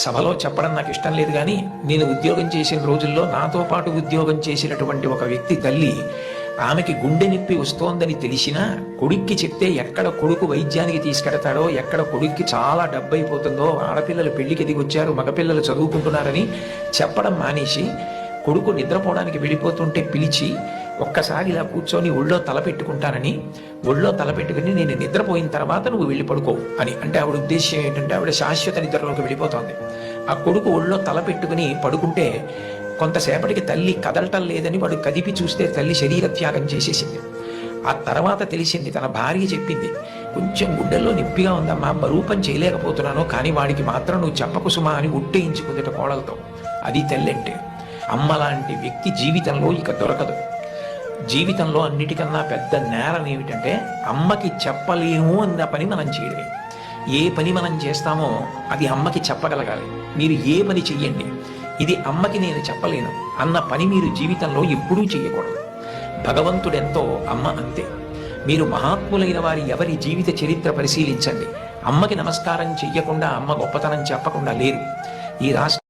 సభలో చెప్పడం నాకు ఇష్టం లేదు, కానీ నేను ఉద్యోగం చేసిన రోజుల్లో నాతో పాటు ఉద్యోగం చేసినటువంటి ఒక వ్యక్తి తల్లి, ఆమెకి గుండె నొప్పి వస్తోందని తెలిసినా కొడుక్కి చెప్తే ఎక్కడ కొడుకు వైద్యానికి తీసుకెడతాడో, ఎక్కడ కొడుక్కి చాలా డబ్బు అయిపోతుందో, ఆడపిల్లలు పెళ్లికి ఎదిగి వచ్చారు, మగపిల్లలు చదువుకుంటున్నారని చెప్పడం మానేసి కొడుకు నిద్రపోవడానికి వెళ్ళిపోతుంటే పిలిచి ఒక్కసారి ఇలా కూర్చొని ఒళ్ళో తలపెట్టుకుంటానని, ఒళ్ళో తలపెట్టుకుని నేను నిద్రపోయిన తర్వాత నువ్వు వెళ్ళి పడుకో అని. అంటే ఆవిడ ఉద్దేశ్యం ఏంటంటే ఆవిడ శాశ్వత నిద్రలోకి వెళ్ళిపోతోంది. ఆ కొడుకు ఒళ్ళో తలపెట్టుకుని పడుకుంటే కొంతసేపటికి తల్లి కదలటం లేదని వాడు కదిపి చూస్తే తల్లి శరీర త్యాగం చేసేసింది. ఆ తర్వాత తెలిసింది, తన భార్య చెప్పింది, కొంచెం గుడ్డల్లో నొప్పిగా ఉందమ్మా, బరూపం చేయలేకపోతున్నాను, కానీ వాడికి మాత్రం నువ్వు చెప్పకు సుమా అని ఒట్టేయించుకుందట కోడలతో. అది తల్లి అంటే. అమ్మ లాంటి వ్యక్తి జీవితంలో ఇక దొరకదు. జీవితంలో అన్నిటికన్నా పెద్ద నేరం ఏమిటంటే అమ్మకి చెప్పలేము అన్న పని మనం చేయడమే. ఏ పని మనం చేస్తామో అది అమ్మకి చెప్పగలగాలి. మీరు ఏ పని చెయ్యండి, ఇది అమ్మకి నేను చెప్పలేను అన్న పని మీరు జీవితంలో ఎప్పుడూ చేయకూడదు. భగవంతుడెంతో అమ్మ అంతే. మీరు మహాత్ములైన వారి ఎవరి జీవిత చరిత్ర పరిశీలించండి. అమ్మకి నమస్కారం చెయ్యకుండా, అమ్మ గొప్పతనం చెప్పకుండా లేరు. ఈ రాష్ట్ర